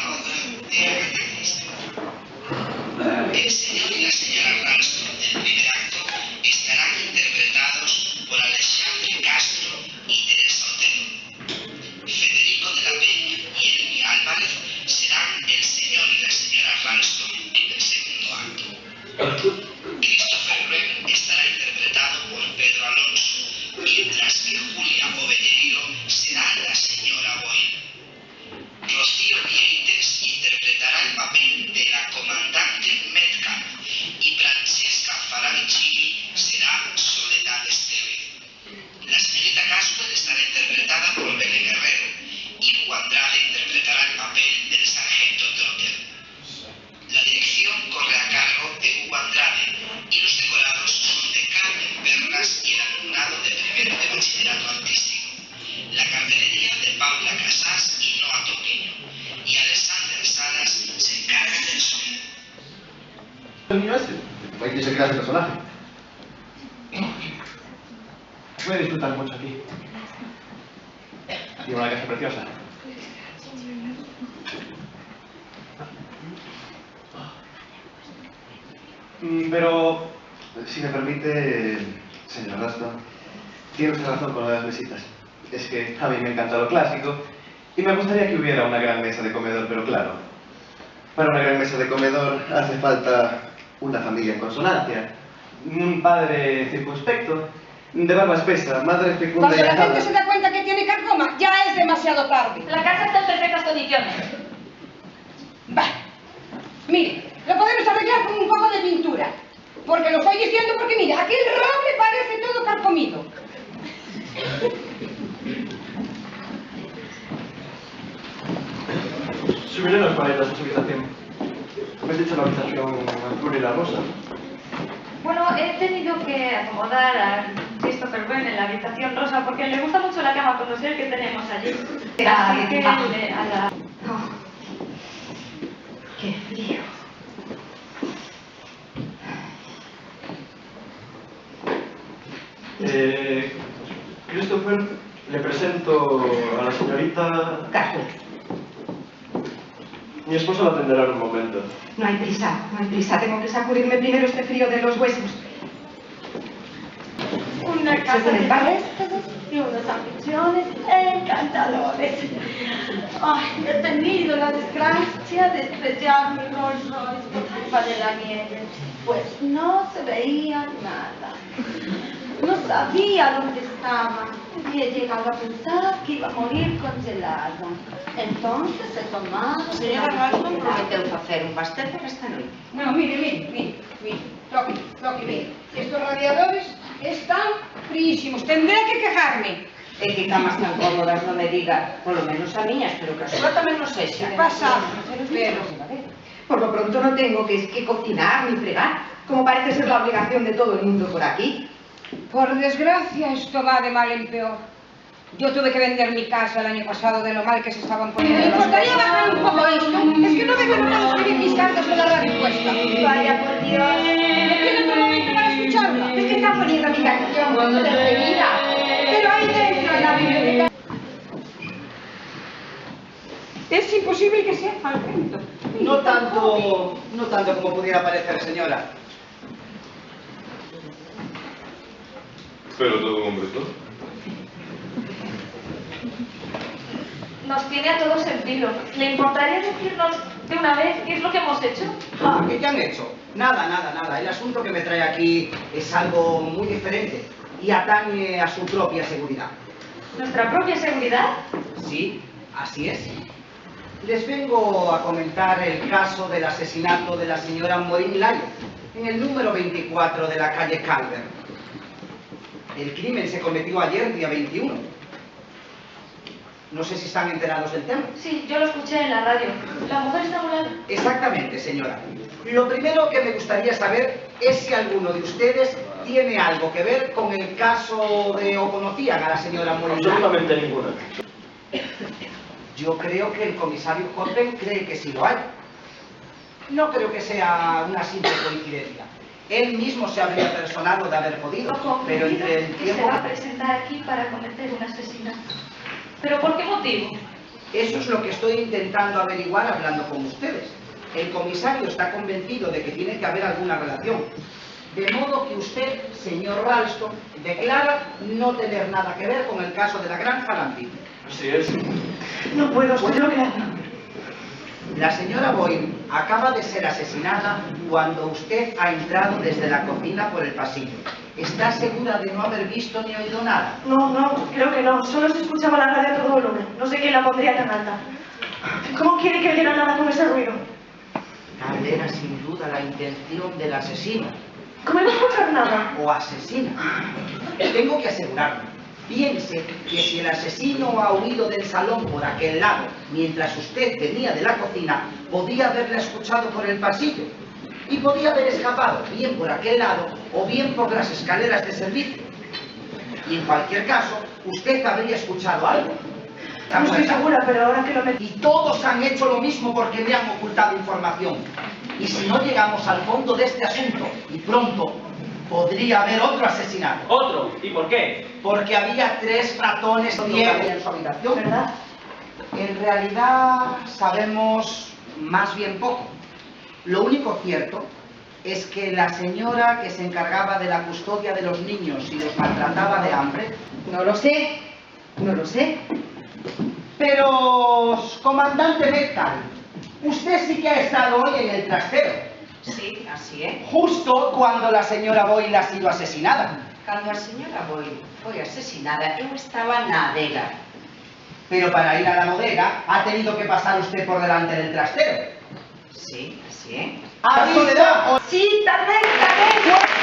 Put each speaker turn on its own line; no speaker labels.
obra de Agatha Christie. El señor y la señora Ralston del primer acto estarán interpretados por Alexandre Castro y Teresa Otero. Federico de la Peña y Elmi Álvarez serán el señor y la señora Ralston en el segundo acto. Christopher Wren estará interpretado por Pedro Alonso, mientras que Julia Ovelleiro será la señora Boyle. Rocío Vieites interpretará el papel de la comandante Metcalf y Francesca Faravicini será Soledad Esteve. La señorita Caswell estará interpretada por Belén Herrero y Hugo Andrade interpretará el papel del sargento Trotter. La dirección corre a cargo de Hugo Andrade y los decorados son de Carmen Pernas y el alumnado de primero de bachillerato artístico. La cartelería de Paula Casas y Noa Toquillo. Y Alexander Salas se encarga del sonido.
¿El niño ese? Hay que se crea ese personaje. Voy a disfrutar mucho aquí. Tiene una casa preciosa. Pero, si me permite, señor Ralston, tiene usted razón con lo de las mesitas. Es que a mí me encanta lo clásico y me gustaría que hubiera una gran mesa de comedor, pero claro, para una gran mesa de comedor hace falta una familia en consonancia, un padre circunspecto, de barba espesa, madre fecunda
Cuando
y
la gente
ajada.
se da cuenta que tiene carcoma, ya es demasiado tarde.
La casa está en perfectas condiciones.
Va. Mire, lo podemos arreglar con un poco de pintura. Porque lo estoy diciendo porque, mire, aquel roble parece todo carcomido.
Subiré las paredes a su habitación. Me has dicho la habitación azul y la rosa.
Bueno, he tenido que acomodar a Christopher Wren en la habitación rosa porque le gusta mucho la cama con los que tenemos allí. Así que a la...
Oh, ¡qué frío!
Christopher, le presento a la señorita...
Carlos,
Mi esposo la atenderá en un momento.
no hay prisa, no hay prisa. Tengo que sacudirme primero este frío de los huesos.
Una casa
¿Se pueden
de
pagar?
y unos anfitriones encantadores. Ay, he tenido la desgracia de estrellar mi Rolls Royce por culpa de la nieve. Pues no se veía nada. No sabía dónde estaba y he llegado a pensar que iba a morir congelada. Entonces he tomado...
Señora Ralston, prometeu facer un pastel para esta noite.
No, mire. Toqui, mire. Estos radiadores están fríísimos. Tendré que quejarme.
E que camas tan cómodas, non me diga. Por lo menos a miña, espero que a súa tamén non sexa.
Pasa, pero...
Por lo pronto no tengo que cocinar ni fregar, como parece ser la obligación de todo el mundo por aquí.
Por desgracia, esto va de mal en peor. Yo tuve que vender mi casa el año pasado de lo mal que se estaban poniendo. ¿Me importaría bajar un poco esto? Es que no me puedo escribir mis cartas en la radio puesta.
Vaya por Dios.
¿No tienen un momento para escucharla?
Es que está poniendo mi canción de vida. Pero ahí dentro en la biblioteca.
Es imposible que sea Falcento.
No tanto como pudiera parecer, señora.
Pero todo un hombre todo.
Nos tiene a todos en vilo. ¿Le importaría decirnos de una vez qué es lo que hemos hecho?
Ah, ¿qué han hecho? Nada. El asunto que me trae aquí es algo muy diferente y atañe a su propia seguridad.
¿Nuestra propia seguridad?
Sí, así es. Les vengo a comentar el caso del asesinato de la señora Morín Layo en el número 24 de la calle Calvert. El crimen se cometió ayer, día 21. No sé si están enterados del tema.
Sí, yo lo escuché en la radio. ¿La mujer está volando?
Exactamente, señora. Lo primero que me gustaría saber es si alguno de ustedes tiene algo que ver con el caso de o conocían a la señora Morín Layo.
Absolutamente ninguna.
Yo creo que el comisario Jorgen cree que sí lo hay. No creo que sea una simple coincidencia. Él mismo se habría personado de haber podido, pero entre el
que se
tiempo...
va a presentar aquí para cometer un asesinato. ¿Pero por qué motivo?
Eso es lo que estoy intentando averiguar hablando con ustedes. El comisario está convencido de que tiene que haber alguna relación. De modo que usted, señor Ralston, declara no tener nada que ver con el caso de la granja Lambert.
Así es.
No puedo, estoy bloqueada.
La señora Boyle acaba de ser asesinada cuando usted ha entrado desde la cocina por el pasillo. ¿Está segura de no haber visto ni oído nada?
No, creo que no. Solo se escuchaba la radio a todo volumen. No sé quién la pondría tan alta. ¿Cómo quiere que oyera nada con ese ruido?
Tal era sin duda la intención del asesino.
¿Cómo iba a escuchar nada?
O asesina. Tengo que asegurarme. Piense que si el asesino ha huido del salón por aquel lado, mientras usted venía de la cocina, podía haberla escuchado por el pasillo. Y podía haber escapado, bien por aquel lado, o bien por las escaleras de servicio. Y en cualquier caso, usted habría escuchado algo.
No estoy segura, pero ahora que lo me...
Y todos han hecho lo mismo porque me han ocultado información. Y si no llegamos al fondo de este asunto, y pronto, podría haber otro asesinato.
¿Otro? ¿Y por qué?
Porque había 3 ratones ciegos en su habitación.
¿Verdad?
En realidad sabemos más bien poco. Lo único cierto es que la señora que se encargaba de la custodia de los niños y los maltrataba de hambre...
No lo sé.
Pero, comandante Bechtal, usted sí que ha estado hoy en el trastero.
Sí, así é.
Justo cuando la señora Boyle ha sido asesinada.
Cando a señora Boyle foi asesinada, eu estaba na adega.
Pero para ir a la bodega ha tenido que pasar usted por delante del trastero.
Sí, así é.
¡A Soledad!
Sí, tal vez.